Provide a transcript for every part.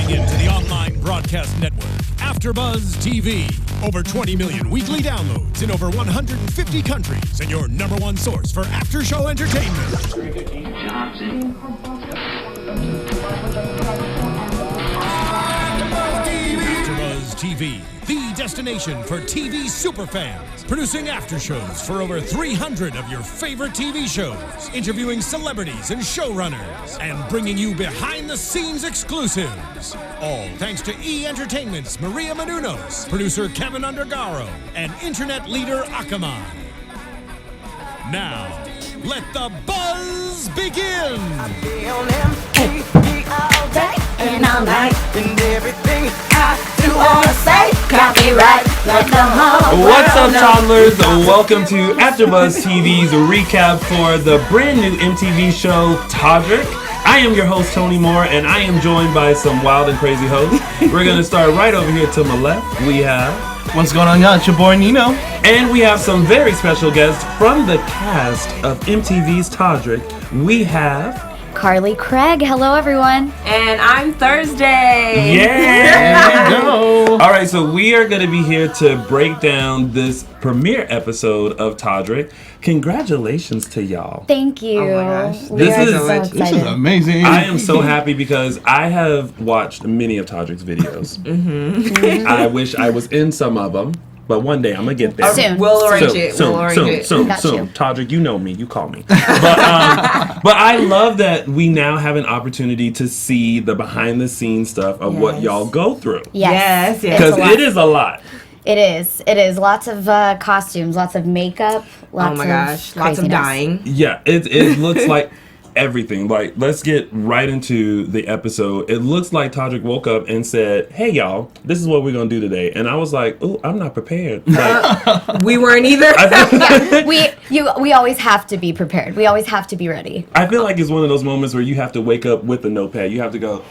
Tuning into the online broadcast network, AFTERBUZZ TV. Over 20 million weekly downloads in over 150 countries, and your number one source for after-show entertainment. AFTERBUZZ TV, the destination for TV superfans. Producing aftershows for over 300 of your favorite TV shows, interviewing celebrities and showrunners, and bringing you behind-the-scenes exclusives. All thanks to E! Entertainment's Maria Menounos, producer Kevin Undergaro, and internet leader Akamai. Now, let the buzz begin! All day and all night, and everything I do or say, copyright like the whole world. What's up, toddlers? Welcome to AFTERBUZZ TV's recap for the brand new MTV show, Todrick. I am your host, Tony Moore, and I am joined by some wild and crazy hosts. We're going to start right over here to my left. We have... What's going on, y'all? It's your boy, Nino. And we have some very special guests from the cast of MTV's Todrick. We have... Carlie Craig. Hello, everyone. And I'm ThurZday. Yeah! There you go. All right, so we are going to be here to break down this premiere episode of Todrick. Congratulations to y'all. Thank you. Oh my gosh. This is amazing. I am so happy because I have watched many of Todrick's videos. Mm-hmm. I wish I was in some of them. But one day I'm gonna get there. Soon. We'll arrange it. Soon. Todrick, you know me. You call me. But I love that we now have an opportunity to see the behind the scenes stuff of what y'all go through. Yes. Because it is a lot. It is. Lots of costumes, lots of makeup, lots oh my gosh, of lots of dying. Yeah, it looks like everything. Like, let's get right into the episode. It looks like Todrick woke up and said, "Hey y'all, this is what we're gonna do today." And I was like, "Oh, I'm not prepared." Like, we weren't either. We always have to be prepared. We always have to be ready. I feel like it's one of those moments where you have to wake up with a notepad. You have to go,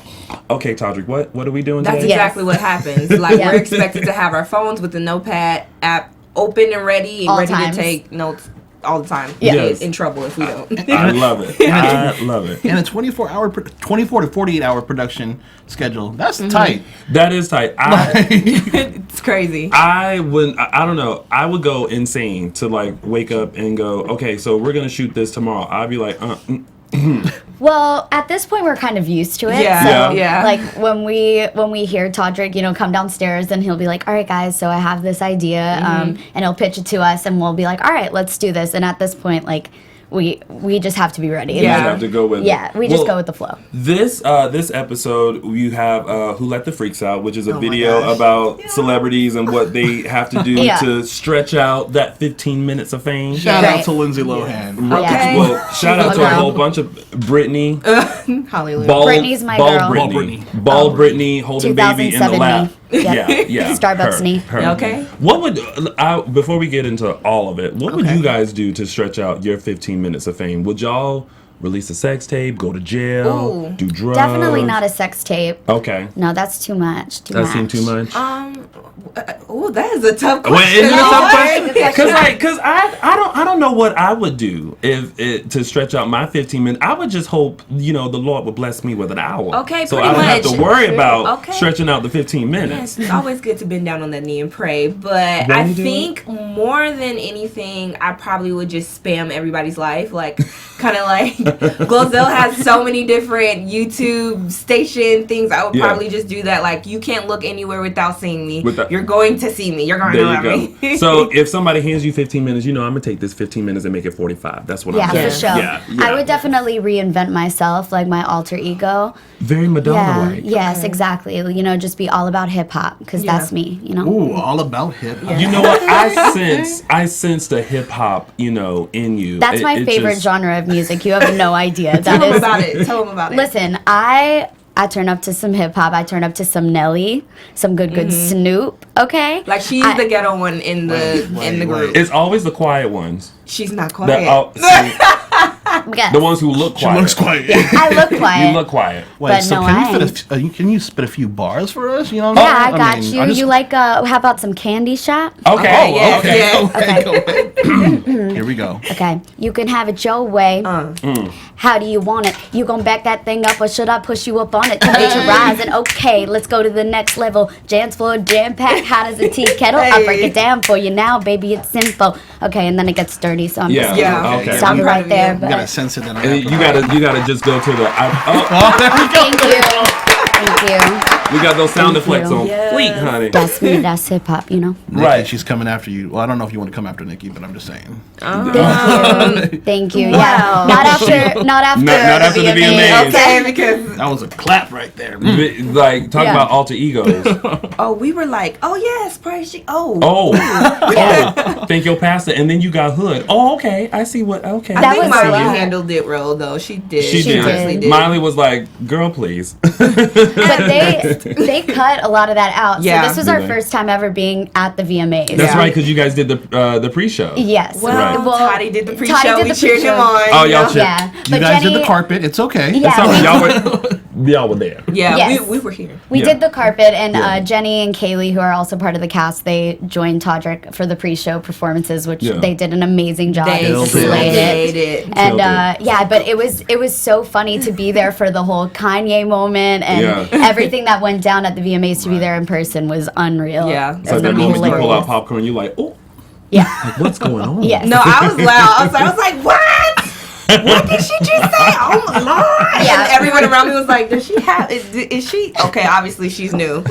"Okay, Todrick, what are we doing That's today?" exactly what happens. Like, we're expected to have our phones with the notepad app open and ready All to times. take notes all the time. Yeah. Get in trouble if we don't. I love it. I love it. And a 24 to 48 hour production schedule. That's tight. That is tight. It's crazy. I don't know. I would go insane to like wake up and go, "Okay, so we're gonna shoot this tomorrow." I'd be like, Well, at this point, we're kind of used to it. Yeah. So, Yeah. like, when we hear Todrick, come downstairs, and he'll be like, "All right, guys, so I have this idea," and he'll pitch it to us, and we'll be like, "All right, let's do this." And at this point, like, we just have to be ready. You just have to go with it. Yeah, we just go with the flow. This episode, you have Who Let the Freaks Out, which is a my video gosh. about celebrities and what they have to do to stretch out that 15 minutes of fame. Shout Right. out to Lindsay Lohan. Okay. Well, shout out to a girl. whole bunch of Britney. Hallelujah. Brittany's my girl. Bald Britney holding baby in the 2007 lap. me. Yeah. Starbucks her, knee. her. Okay. What would before we get into all of it, what would you guys do to stretch out your 15 minutes of fame? Would y'all release a sex tape, go to jail, Ooh. do drugs? Definitely not a sex tape. Okay. No, that's too much. That seemed too much. That is a tough question. Wait, is it a tough Good question? question. Because I don't know what I would do to stretch out my 15 minutes. I would just hope the Lord would bless me with an hour. Okay, so pretty I don't have much. to worry about Okay. stretching out the 15 minutes. Yes, it's always good to bend down on that knee and pray. But I think more than anything, I probably would just spam everybody's life. Like, kind of like Glozell has so many different YouTube station things. I would probably just do that. Like, you can't look anywhere without seeing me. You're going to see me. You're going to There know you me. go. So if somebody hands you 15 minutes, I'm going to take this 15 minutes and make it 45. That's what I'm saying. For sure. Yeah. I would definitely reinvent myself, like my alter ego. Very Madonna-like. Yes, exactly. Just be all about hip hop because that's me. Ooh, all about hip hop. You know what? I sense the hip hop, in you. That's my favorite genre of music. You have no idea. Tell them about it. Tell them about it. Listen, I turn up to some hip hop. I turn up to some Nelly, some good Snoop. Okay, Like, she's the ghetto one in the group. It's always the quiet ones. She's not quiet. Yes. The ones who look quiet. She looks quiet. I look quiet. You look quiet. Wait, But so no, can I you can you spit a few bars for us? You know what Yeah, I mean? got I you. just- You like, how about some candy shop? Okay. yes, Okay. yes. Go ahead. Here we go. Okay, you can have it your way. How do you want it? You gon' back that thing up, or should I push you up on it? Temperature rising. Okay, let's go to the next level. Dance floor jam packed, hot as a tea kettle. I'll break it down for you now, baby. It's simple. Okay, and then it gets dirty, so I'm just Yeah. gonna Okay. stop I'm it proud right of there. you. You gotta But sense it. Then And you gotta just go to the. thank you. We got those sound Thank effects you. on fleek, honey. That's me. That's hip hop. You know. Nikki, Right. she's coming after you. Well, I don't know if you want to come after Nikki, but I'm just saying. Thank you. Wow. Yeah. Not after. Not after. Not after the VMAs. Okay, because That was a clap right there. Like, talk Yeah. about alter egos. we were like, oh yes, praise she. Oh, think your pastor, and then you got Hood. Oh, okay, I see what. Okay, I That think was Miley a lot. handled it well though. She did. she She did. did. Miley was like, "Girl, please." But they cut a lot of that out. Yeah. So this was Did our they? first time ever being at the VMAs. That's Yeah. right, because you guys did the pre-show. Yes. Well, Right. Toddy did the Toddy pre-show. did We the cheered him pre-show. on. Oh, you y'all know? cheered. Yeah. You But guys Jenny, did the carpet. It's okay. Yeah. Sorry, we- y'all were there. Yeah, Yes. we were here. We Yeah. did the carpet, and Yeah. Jenny and Kaylee, who are also part of the cast, they joined Todrick for the pre-show performances, which Yeah. they did an amazing job. They Killed it. slayed it. did it. And Killed it. yeah, but it was so funny to be there for the whole Kanye moment and Yeah. everything that went down at the VMAs. To be there in person was unreal. Yeah. It's like that was moment you pull hilarious. out popcorn, you like, "Oh, Yeah. what's going on?" Yes. No, I was loud. I was like, what? What did she just say? Oh my lord! Yeah. And everyone around me was like, "Does she have? Is she okay? Obviously, she's new."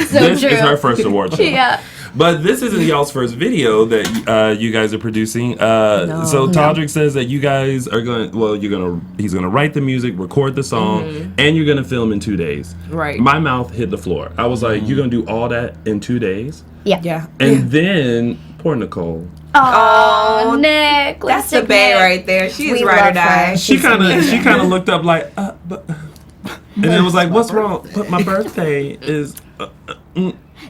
So This true. is her first award show. Yeah. But this isn't y'all's first video that you guys are producing. So Todrick says that you guys are going. Well, he's gonna write the music, record the song, and you're gonna film in 2 days. Right. My mouth hit the floor. I was like, "You're gonna do all that in 2 days?" Yeah. Yeah. And then poor Nicole. Oh, Nick. That's the Lipstick bae Nick. right there. She is We ride or love die. her. She kind of looked up like, but, and then was like, "What's wrong? But my birthday is."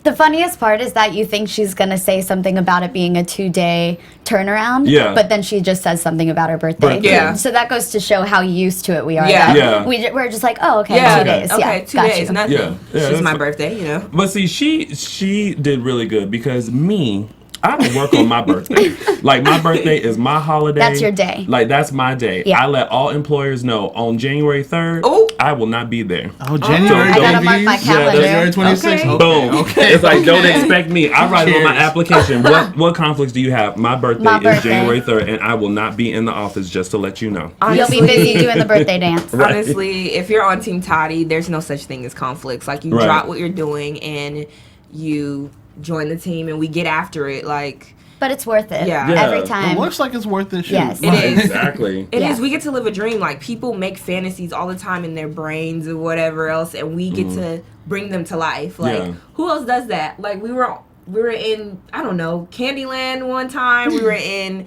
The funniest part is that you think she's going to say something about it being a 2-day turnaround, Yeah. but then she just says something about her birthday. Yeah. So that goes to show how used to it we are. Yeah. that Yeah. We're just like, oh, okay, Yeah. 2 days. Okay, Yeah, 2 got days. you. Nothing. Yeah. Yeah, It's just my that's- birthday, you know. But see, she did really good because me, I don't work on my birthday. Like, my birthday is my holiday. That's your day. Like, that's my day. Yeah. I let all employers know on January 3rd, Ooh. I will not be there. Oh, January. I gotta mark my babies. calendar. January 26th. Okay. Boom. Okay. It's like, don't expect me. I write it on my Cheers. application. What conflicts do you have? My birthday My is birthday. January 3rd, and I will not be in the office, just to let you know. You'll be busy doing the birthday dance. Right. Honestly, if you're on Team Toddy, there's no such thing as conflicts. Like, you Right. drop what you're doing and you join the team, and we get after it. Like, But it's worth it. Yeah. Yeah. Every It time. looks like it's worth it. Shoot. Yes. It is. Exactly. it is. Yeah. We get to live a dream. Like, people make fantasies all the time in their brains or whatever else, and we get to bring them to life. Like, Yeah. who else does that? Like, we were in, I don't know, Candyland one time. We were in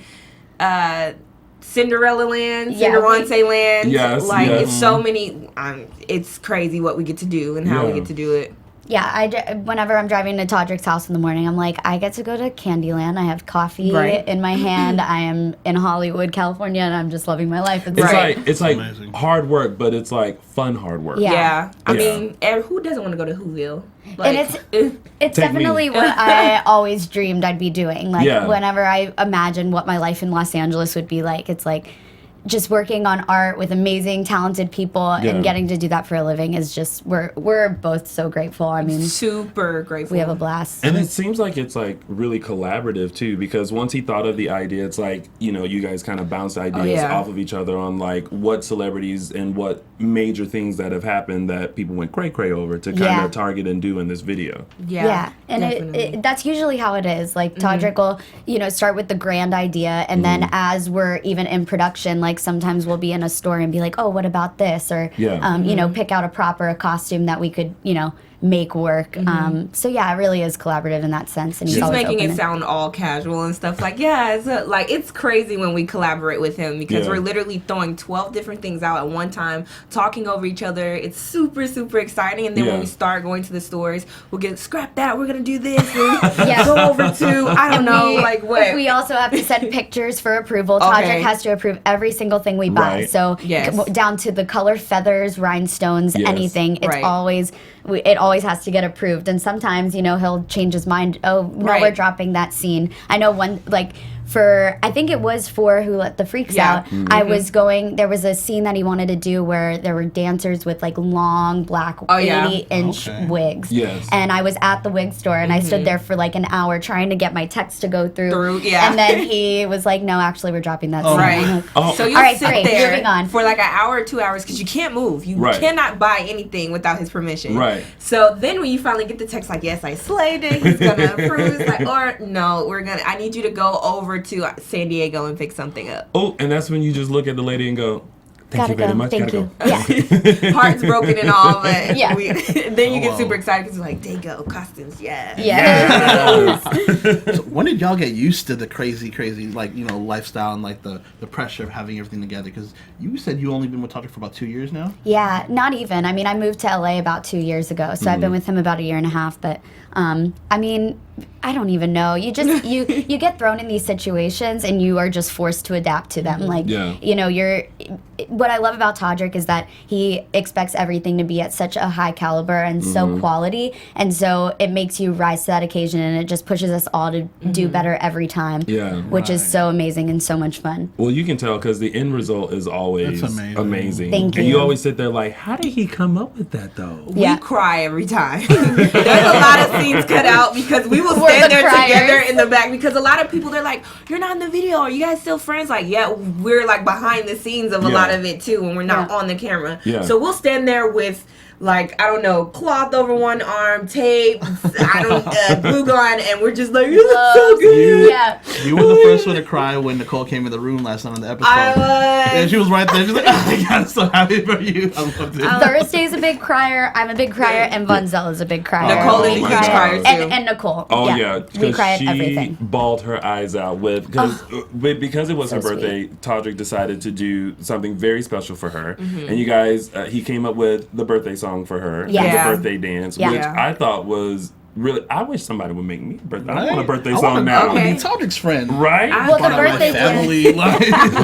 Cinderella Land, Yeah, Cinderante Land. Yes, Like, yes. it's so many. It's crazy what we get to do and how we Yeah. get to do it. Yeah, whenever I'm driving to Todrick's house in the morning, I'm like, I get to go to Candyland. I have coffee Right. in my hand. I am in Hollywood, California, and I'm just loving my life. It's It's Right. like Amazing. hard work, but it's like fun hard work. Yeah. Yeah. I Yeah. mean, who doesn't want to go to Whoville? And it's Take definitely me. what I always dreamed I'd be doing. Like, Yeah. whenever I imagine what my life in Los Angeles would be like, it's like just working on art with amazing, talented people Yeah. and getting to do that for a living is just, we're both so grateful. I mean, super grateful. we have a blast. And it seems like it's like really collaborative too, because once he thought of the idea, it's like, you guys kind of bounced ideas yeah. off of each other on like what celebrities and what major things that have happened that people went cray over to kind Yeah. of target and do in this video. Yeah, and definitely. that's usually how it is. Like, Todrick will, start with the grand idea, and then as we're even in production, like, sometimes we'll be in a store and be like, oh, what about this? Or, Yeah. pick out a prop or a costume that we could, make work. So yeah, it really is collaborative in that sense. And he's She's always making open it sound all casual and stuff. Like, yeah, it's crazy when we collaborate with him because we're literally throwing 12 different things out at one time, talking over each other. It's super, super exciting. And then when we start going to the stores, we'll get scrap that. We're gonna do this. And go over to I don't know, like what. We also have to send pictures for approval. Todrick has to approve every single thing we buy. So down to the color, feathers, rhinestones, anything. It's always it always has to get approved. And sometimes, you know, he'll change his mind. Oh no, we're dropping that scene. I know one I think it was for Who Let the Freaks Out. I was there was a scene that he wanted to do where there were dancers with like long black 80-inch wigs. Yes. And I was at the wig store and I stood there for like an hour trying to get my text to go through. And then he was like, no, actually we're dropping that scene. So you'll sit there for like an hour or 2 hours because you can't move. You cannot buy anything without his permission. Right. So then when you finally get the text like, yes, I slayed it, he's gonna approve. It's like, or no, I need you to go over to San Diego and pick something up. Oh, and that's when you just look at the lady and go, thank you very much. Thank you. Yeah. Heart's broken and all, but then you get super excited because you're like, there you go, costumes, So when did y'all get used to the crazy, like, you know, lifestyle and like the pressure of having everything together? Because you said you only been with Todrick for about 2 years now. Yeah, not even. I mean, I moved to LA about 2 years ago, so I've been with him about a year and a half. But I mean, I don't even know. You just you get thrown in these situations and you are just forced to adapt to them. Like, you know, what I love about Todrick is that he expects everything to be at such a high caliber and so quality, and so it makes you rise to that occasion, and it just pushes us all to do better every time. Which is so amazing and so much fun. Well, you can tell because the end result is always amazing. Thank you. And you always sit there like, how did he come up with that though? We cry every time. There's a lot of scenes cut out because we will stand there together in the back because a lot of people, they're like, you're not in the video, are you guys still friends? Like, yeah, we're like behind the scenes of a lot of it too when we're not on the camera. So we'll stand there with like, I don't know, cloth over one arm, tape, glue gun, and we're just like, you look so good. You were the first one to cry when Nicole came in the room last night on the episode. I was. And she was right there. She's like, oh my God, I'm so happy for you. I loved it. ThurZday's a big crier, I'm a big crier, and Bunzel is a big crier. Nicole is a huge crier too. And Nicole. Oh yeah, we cry at everything. She bawled her eyes out because it was her birthday. Todrick decided to do something very special for her, and you guys, he came up with the birthday song for her, the birthday dance, which I thought was really. I wish somebody would make me a birthday. I want a birthday song now. I want to be Todrick's friend, right? Well, the birthday dance.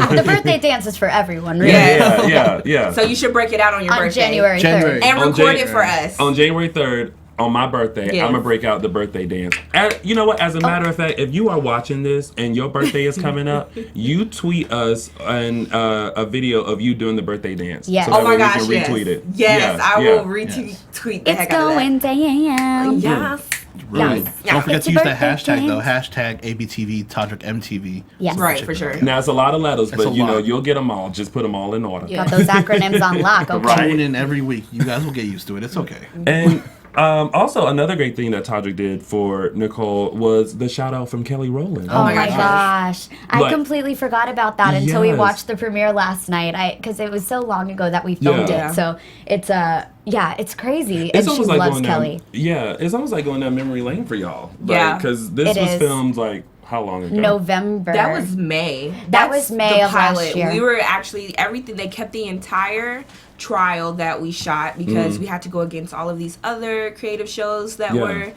The birthday dance is for everyone, really. Yeah. So you should break it out on your birthday, January 3rd, and record it for us on January 3rd. On my birthday, I'm gonna break out the birthday dance. You know what? As a matter of fact, if you are watching this and your birthday is coming up, you tweet us a video of you doing the birthday dance. Yes. So Oh my gosh, we can retweet it. Yes, I will retweet the heck out of that. It's going down. Yes. Really. Don't forget to use that hashtag though. Hashtag ABTV Todrick MTV. Yes. Right, for sure. Now it's a lot of letters, but you know you'll get them all. Just put them all in order. Got those acronyms on lock. Okay. Tune in every week. You guys will get used to it. It's okay. And also, another great thing that Todrick did for Nicole was the shout out from Kelly Rowland. Oh my gosh. I completely forgot about that until we watched the premiere last night. Because it was so long ago that we filmed it. So it's it's crazy. And she loves Kelly. It's almost like going down memory lane for y'all. Because this was filmed like how long ago? November. That was May. That was May of last year. We were actually everything. They kept the entire trial that we shot because we had to go against all of these other creative shows that were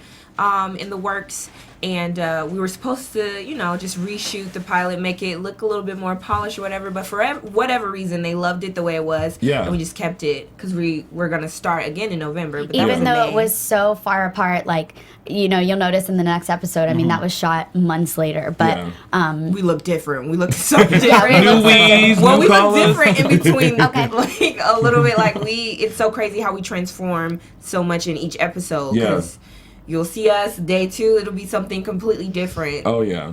in the works, and we were supposed to, you know, just reshoot the pilot, make it look a little bit more polished or whatever, but for whatever reason they loved it the way it was, and we just kept it because we're gonna start again in November, but even though it was so far apart, like, you know, you'll notice in the next episode, I mean, that was shot months later, but we look different. We look so different. We look different in between. Like a little bit, like it's so crazy how we transform so much in each episode. Because you'll see us day 2, it'll be something completely different. Oh yeah.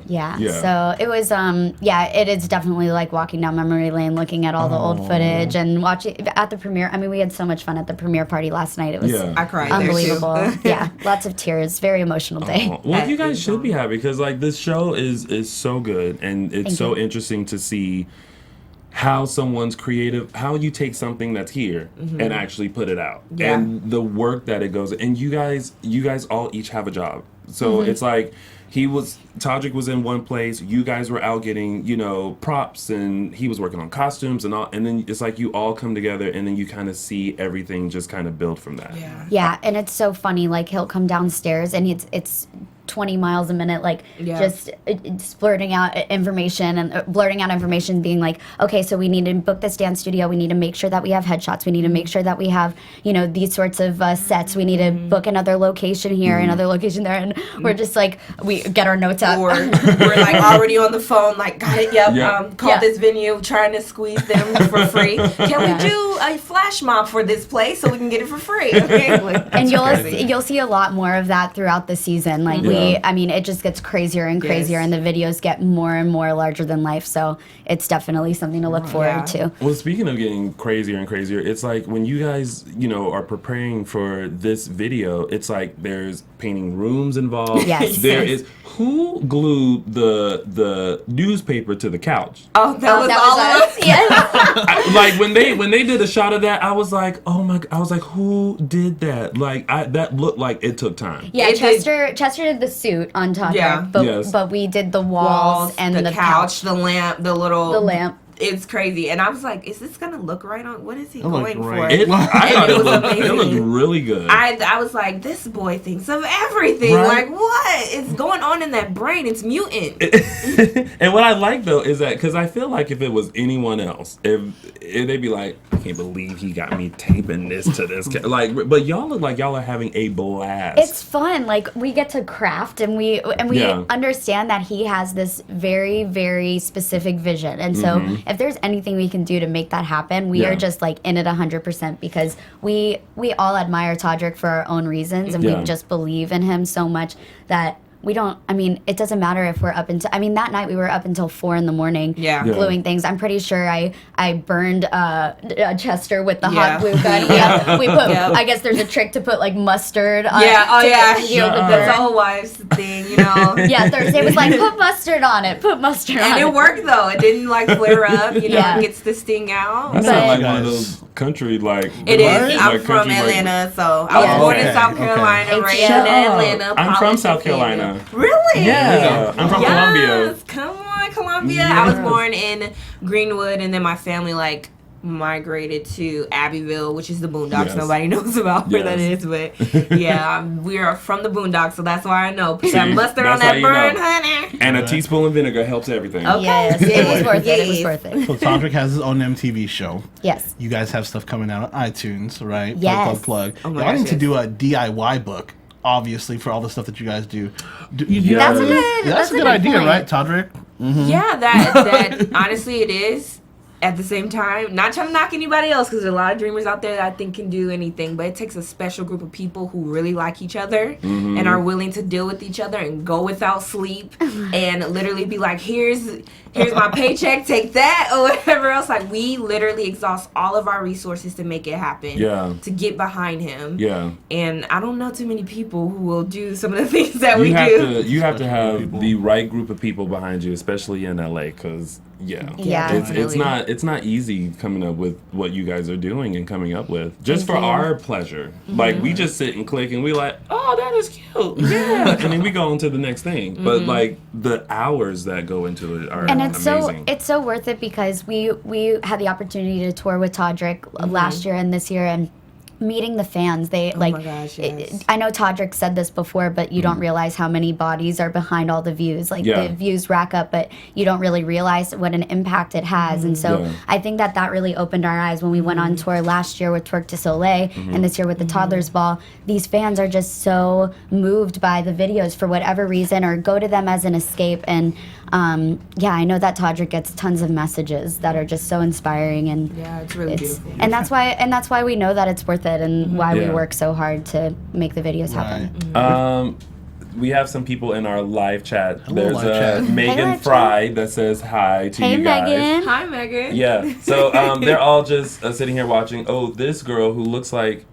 So it was it is definitely like walking down memory lane, looking at all the old footage and watching at the premiere. I mean, we had so much fun at the premiere party last night. It was I cried unbelievable. there too. Yeah, lots of tears. Very emotional day. Well, you guys should be happy because like this show is so good and it's so interesting to see how someone's creative, how you take something that's here and actually put it out, and the work that it goes. And you guys all each have a job, so it's like Todrick was in one place, you guys were out getting, props, and he was working on costumes and all, and then it's like you all come together, and then you kind of see everything just kind of build from that. Yeah, and it's so funny, like he'll come downstairs and it's 20 miles a minute, like just blurting out information, being like, okay, so we need to book this dance studio, we need to make sure that we have headshots, we need to make sure that we have, these sorts of sets, we need to book another location here, another location there, and we're just like, we get our notes up. Or we're like already on the phone, like, got it, call this venue, trying to squeeze them for free. Can we do a flash mob for this place so we can get it for free? Okay? And you'll see a lot more of that throughout the season, like it just gets crazier and crazier, and the videos get more and more larger than life. So it's definitely something to look forward to. Well, speaking of getting crazier and crazier, it's like when you guys, are preparing for this video, it's like there's painting rooms involved. Yes. There is. Who glued the newspaper to the couch? Oh, that was all of us. Yes. Like when they did a shot of that, I was like, oh my! I was like, who did that? Like that looked like it took time. Yeah, Chester did the suit on Todrick, but we did the walls and the couch, the lamp, the lamp. It's crazy, and I was like, "Is this gonna look right on? What is he going for?" I thought it was amazing. It looked really good. I was like, "This boy thinks of everything. Like, what is going on in that brain? It's mutant." And what I like though is that because I feel like if it was anyone else, if they'd be like, "I can't believe he got me taping this to this," but y'all look like y'all are having a blast. It's fun. Like we get to craft, and we understand that he has this very, very specific vision, and so. If there's anything we can do to make that happen, we are just like in it 100% because we all admire Todrick for our own reasons, and we just believe in him so much that we don't, it doesn't matter if we're up until, that night we were up until 4 a.m. Gluing things. I'm pretty sure I burned Chester with the hot glue gun. We put, I guess there's a trick to put like mustard on That's all wives thing, Thursday was like, put mustard on it, and it worked though. It didn't like flare up, it gets the sting out. That's not like one of those country, like... It is. I'm from Atlanta, so I was born in South Carolina, raised in Atlanta. I'm from South Carolina. Really? Yeah. I'm from Columbia. Come on, Columbia. I was born in Greenwood, and then my family, migrated to Abbeville, which is the Boondocks. Nobody knows about where that is, but we are from the Boondocks, so that's why I know. Put that mustard on that burn, honey. And a teaspoon of vinegar helps everything. Okay. Yes, it was worth it. It was worth it. So Todrick has his own MTV show. Yes. You guys have stuff coming out on iTunes, right? Yes. Plug. Oh my Y'all gosh, need to do a DIY book, obviously, for all the stuff that you guys do. That's a good idea, right, Todrick? Mm-hmm. Yeah, that honestly it is. At the same time, not trying to knock anybody else, because there's a lot of dreamers out there that I think can do anything, but it takes a special group of people who really like each other and are willing to deal with each other and go without sleep and literally be like, here's my paycheck, take that, or whatever else. Like, we literally exhaust all of our resources to make it happen, to get behind him. Yeah. And I don't know too many people who will do some of the things that we do. You have to have the right group of people behind you, especially in LA, because it's not easy coming up with what you guys are doing and coming up with just for our pleasure. Like, we just sit and click and we like, oh, that is cute, and then we go on to the next thing. But like the hours that go into it are amazing. It's so worth it because we had the opportunity to tour with Todrick last year and this year, and meeting the fans, my gosh, yes. I know Todrick said this before, but you don't realize how many bodies are behind all the views. The views rack up, but you don't really realize what an impact it has. And so I think that really opened our eyes when we went on tour last year with Twerk to Soleil and this year with the Toddlers Ball. These fans are just so moved by the videos for whatever reason, or go to them as an escape. And I know that Todrick gets tons of messages that are just so inspiring, and it's really beautiful. And that's why we know that it's worth it, and why we work so hard to make the videos happen. We have some people in our live chat. There's Megan Fry that says hi to you guys. Hey, Megan. Hi, Megan. Yeah. So they're all just sitting here watching. Oh, this girl who looks like,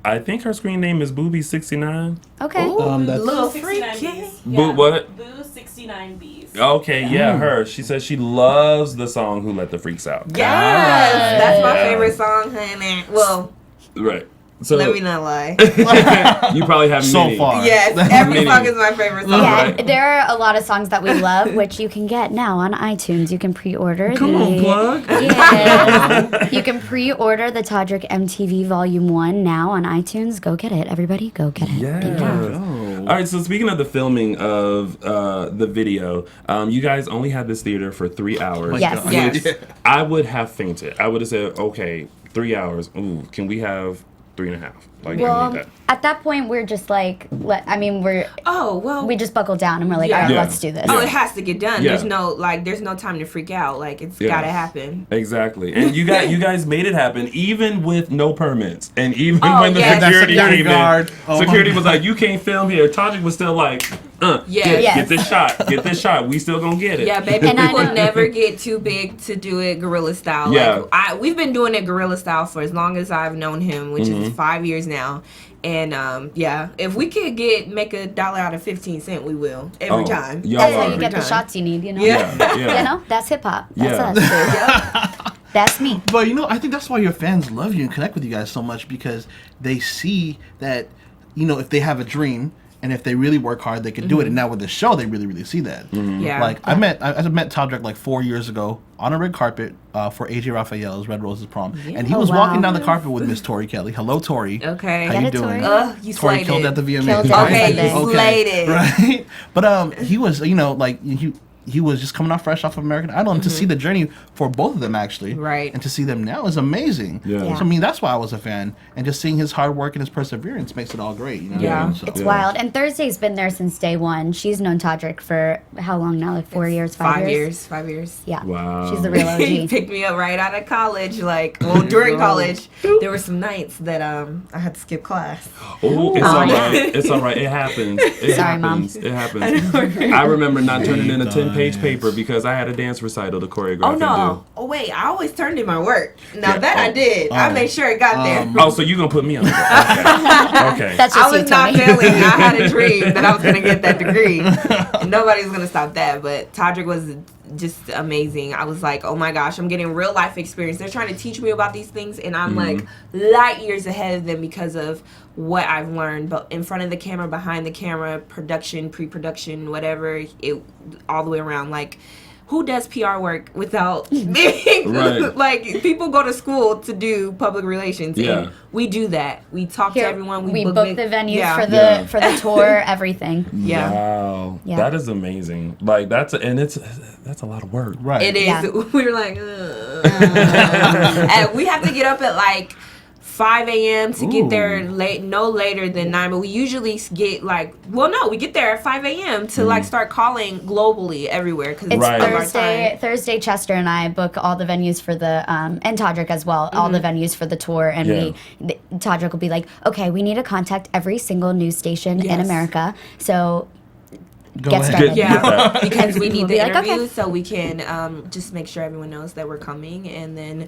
I think her screen name is Booby69. Okay. Ooh, that's little 69 freaky. Bs. Yeah. What? Boo 69 Bs. Okay, yeah, her. She says she loves the song "Who Let the Freaks Out." Yes, that's my favorite song, honey. Well, right. So let me not lie. You probably have So many. far. Yes, every song is my favorite song. Yeah, Right. there are a lot of songs that we love, which you can get now on iTunes. You can pre-order. Come on, plug. Yes. You can pre-order the Todrick MTV Volume 1 now on iTunes. Go get it, everybody. Go get it. Yeah. Thank you. All right. So speaking of the filming of the video, you guys only had this theater for 3 hours. Yes. Yes. I would have fainted. I would have said, okay, 3 hours. Ooh, can we have 3.5? Like, I Well, need that. at that point, we're just like, Oh, well. we just buckled down and we're like, Yeah. all right, Yeah. let's do this. Oh, it has to get done. Yeah. There's no time to freak out. Like, it's Yeah. gotta happen. Exactly. And you guys made it happen even with no permits. And even Oh, when the yes. security That security came guard. in, Oh, security my was like, you can't film here. Todrick was still like, Yes. Yes. get this shot. Get this shot. We still gonna get it. Yeah, baby, And I people know. never get too big to do it guerrilla style. Yeah. Like, we've been doing it guerrilla style for as long as I've known him, which Mm-hmm. is 5 years now. And if we could make $1 out of 15 cents, we will every time. Y'all That's how are. you get the time. shots you need, you know? Yeah. Yeah. You know? That's hip-hop. That's Yeah. us. That's me. But I think that's why your fans love you and connect with you guys so much, because they see that, if they have a dream and if they really work hard, they can do it. And now with the show, they really, really see that. Yeah. Like I met Todrick like 4 years ago on a red carpet for AJ Raphael's Red Roses prom, and he Oh, was wow. walking down the carpet with Miss Tori Kelly. Hello, Tori. Okay. How Get you it, doing? Tori? You Tori slayed killed it. at the VMAs. Killed it. Okay, you Okay. slayed it. Right? But he was, like he was just coming off fresh off of American Idol, and to see the journey for both of them actually, Right. and to see them now is amazing. Yeah. Yeah. So I mean, that's why I was a fan, and just seeing his hard work and his perseverance makes it all great. You know what I Yeah. mean? So, It's wild. And ThurZday's been there since day one. She's known Todrick for how long now? Like 4 years, 5 years? 5 years. Yeah. Wow. She's the real He OG. picked me up right out of college. During college, there were some nights that I had to skip class. Oh, it's Aw, all yeah. right. It's all right. It happens. It Sorry, Mom. happens. It happens. I remember not turning in a 10-page paper because I had a dance recital to choreograph Oh and no! Oh wait, I always turned in my work. Now Yeah. that I did, I made sure it got there. do. Oh, so you gonna put me on the Okay. Okay. That's I just was you, not Tony. failing. I had a dream that I was gonna get that degree. And nobody's gonna stop that. But Todrick was just amazing. I was like, oh my gosh, I'm getting real life experience. They're trying to teach me about these things, and I'm like light years ahead of them because of what I've learned. But in front of the camera, behind the camera, production, pre-production, whatever, all the way around. Like, who does PR work without being Right. like, people go to school to do public relations, Yeah. and we do that. We talk Here, to everyone. we book book the venues yeah. for the Yeah. for the tour, everything. Yeah. Wow. Yeah. That is amazing. Like that's a lot of work. right. It is. Yeah. We're like, and we have to get up at like 5 a.m. to get there no later than 9. But we usually get we get there at 5 a.m. to like start calling globally everywhere because It's Right. Thursday. Chester and I book all the venues for the and Todrick as well. All the venues for the tour, and Todrick will be like, okay, we need to contact every single news station in Yes. America. So Go get ahead. started. Yeah, because we need We'll the be like, interview okay. so we can just make sure everyone knows that we're coming. And then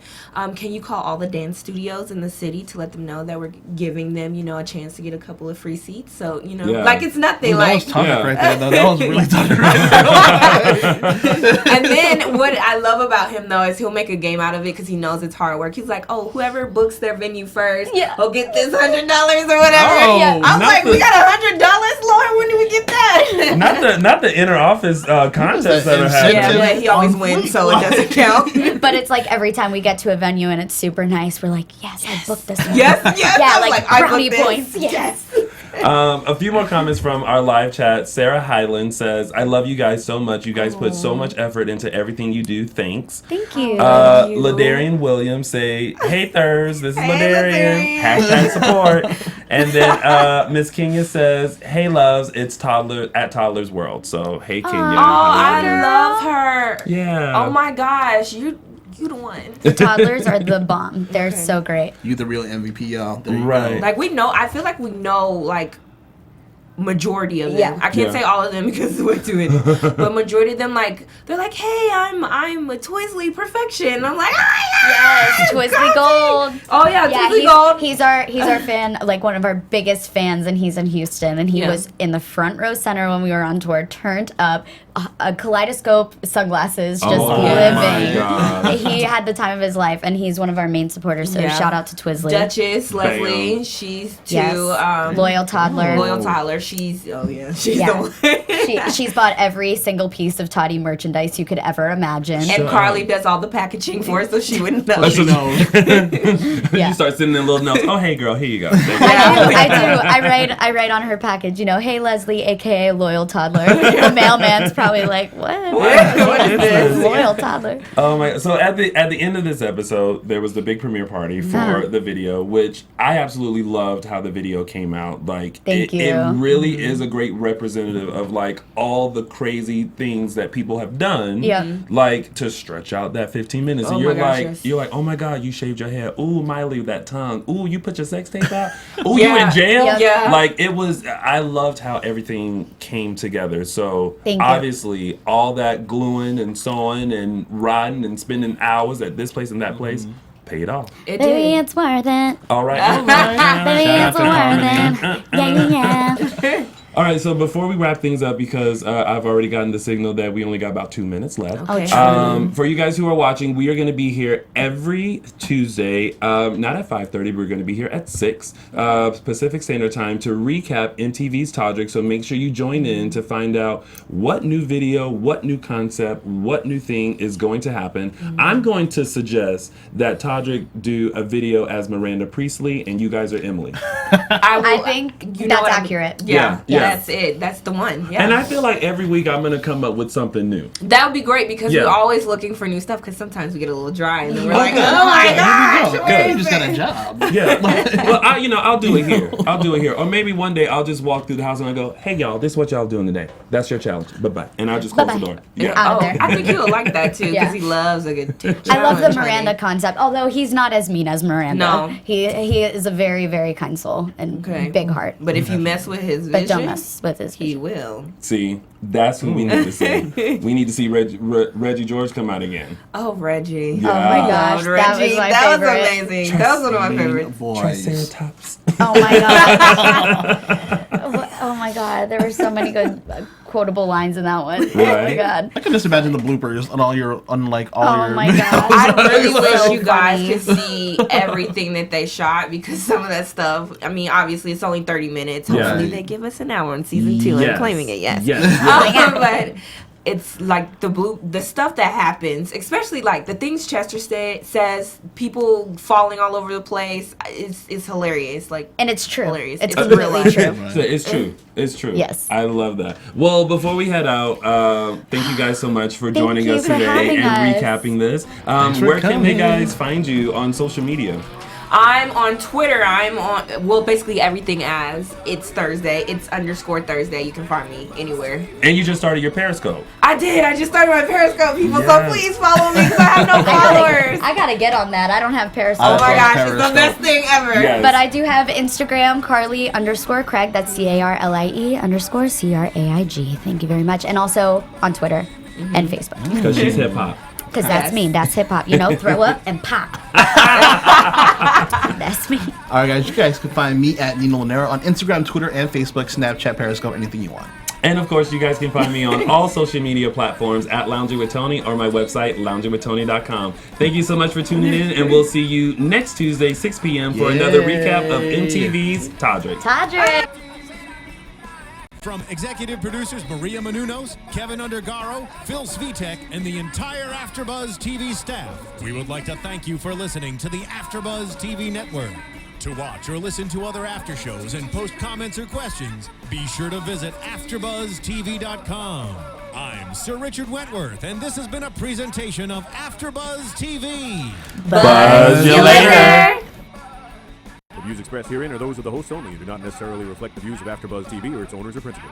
can you call all the dance studios in the city to let them know that we're giving them, a chance to get a couple of free seats? So, Yeah. like it's nothing. That like was Todrick Yeah. right there, though. That was really Todrick right there. And then what I love about him though is he'll make a game out of it because he knows it's hard work. He's like, oh, whoever books their venue first, will get this $100 or whatever. Oh, I'm not like, the- we got $100, Lord. When do we get that? Not the inner office contests that are happening. Yeah, but he always wins, so it doesn't count. But it's like every time we get to a venue and it's super nice, we're like, yes, I booked this one. Yes. Yeah, I was like I brownie booked this. points. Yes. A few more comments from our live chat. Sarah Highland says, I love you guys so much. You guys put so much effort into everything you do. Thanks. Thank you. you. Ladarian Williams say, hey Thurs, this is Hey, Ladarian. Ladarian. Hashtag support. And then Miss Kenya says, hey loves, it's Toddler's World. So hey Kenya. Oh, How are you? I love her. Yeah. Oh my gosh, you the one. The toddlers are the bomb. They're so great. You the real MVP, y'all. There you Right. go. Like I feel like we know like majority of them. Yeah. I can't Yeah. say all of them because we're doing it. But majority of them they're like, hey, I'm a Twizzly perfection. I'm like, Yes, Twizzly Gold. Oh yeah, Twizzly Gold. He's our fan, like one of our biggest fans, and he's in Houston, and he Yeah. was in the front row center when we were on tour, turned up, a kaleidoscope, sunglasses, just my living. God. He had the time of his life, and he's one of our main supporters. So shout out to Twizzly. Duchess Leslie, she's too loyal toddler. Loyal toddler. She's the one. She's bought every single piece of Toddy merchandise you could ever imagine. And Carlie does all the packaging for her, so she wouldn't know. She knows. You start sending in little notes. Oh, hey, girl, here you go. I do. I write on her package, hey, Leslie, aka loyal toddler. The mailman's probably like, what? What is this? Loyal toddler. Oh my! So at the end of this episode, there was the big premiere party for the video, which I absolutely loved how the video came out. Like, Thank you. It really is a great representative of like all the crazy things that people have done. Yeah. Like to stretch out that 15 minutes, and you're like, oh my God, you shaved your hair. Ooh, Miley, that tongue. Ooh, you put your sex tape out. Ooh, you in jail. Yeah. Like it was. I loved how everything came together. So Thank you. obviously, all that gluing and sewing and riding and spending hours at this place and that place paid off. It Baby, did. it's worth it. All right. Baby, it's worth it. Yeah. All right, so before we wrap things up, because I've already gotten the signal that we only got about 2 minutes left. Okay. For you guys who are watching, we are going to be here every Tuesday, not at 5:30, we're going to be here at 6 Pacific Standard Time to recap MTV's Todrick. So make sure you join in to find out what new video, what new concept, what new thing is going to happen. I'm going to suggest that Todrick do a video as Miranda Priestley and you guys are Emily. I think that's accurate. Yeah. Yeah. That's it. That's the one. Yeah. And I feel like every week I'm going to come up with something new. That would be great because we're always looking for new stuff because sometimes we get a little dry and then we're like, oh my gosh. You just got a job. Yeah. Well, I'll do it here. Or maybe one day I'll just walk through the house and I go, hey, y'all, this is what y'all doing today. That's your challenge. Bye-bye. And I'll just close the door. Yeah. Out of there. I think he'll like that too because he loves a good challenge. I love the Miranda concept, although he's not as mean as Miranda. No. He is a very, very kind soul and big heart. But if you mess with his vision, But don't mess with his he will. See, that's who we need to see. We need to see Reggie George come out again. Oh, Reggie. Yeah. Oh my gosh, Reggie. that was my favorite. Amazing. That was one of my favorites. Boys. Oh my god. Oh my god, there were so many good quotable lines in that one. Oh my Right. god. I can just imagine the bloopers on all your, Oh my god. I really wish so you guys funny. could see everything that they shot because some of that stuff, I mean, obviously it's only 30 minutes. Hopefully they give us an hour in season 2. I'm claiming it, yes. But it's like the stuff that happens, especially like the things Chester says, people falling all over the place. It's hilarious. Like, And it's true. Hilarious. It's It's completely real true. life. So it's true. It's true. Yes. I love that. Well, before we head out, thank you guys so much for joining you us for today having and us. recapping this. for Where can they coming. guys find you on social media? I'm on Twitter. I'm on, well, basically everything as It's Thursday. It's _Thursday. You can find me anywhere. And you just started your Periscope. I did. I just started my Periscope, people. So Yes. please follow me because I have no followers. I gotta get on that. I don't have Periscope. Oh my gosh, it's Periscope. the best thing ever. Yes. But I do have Instagram, Carlie_Craig. That's CARLIE_CRAIG. Thank you very much. And also on Twitter and Facebook. Because she's hip hop. Because that's me. That's hip hop. Throw up and pop. That's me. All right, guys. You guys can find me at Nino Llanera on Instagram, Twitter, and Facebook, Snapchat, Periscope, anything you want. And of course, you guys can find me on all social media platforms at Lounging with Tony or my website, loungingwithtony.com. Thank you so much for tuning in, and we'll see you next Tuesday, 6 p.m. for another recap of MTV's Todrick. Todrick. From executive producers Maria Menounos, Kevin Undergaro, Phil Svitek, and the entire AfterBuzz TV staff, we would like to thank you for listening to the AfterBuzz TV network. To watch or listen to other after shows and post comments or questions, be sure to visit AfterBuzzTV.com. I'm Sir Richard Wentworth, and this has been a presentation of AfterBuzz TV. Buzz you later. The views expressed herein are those of the hosts only and do not necessarily reflect the views of AfterBuzz TV or its owners or principals.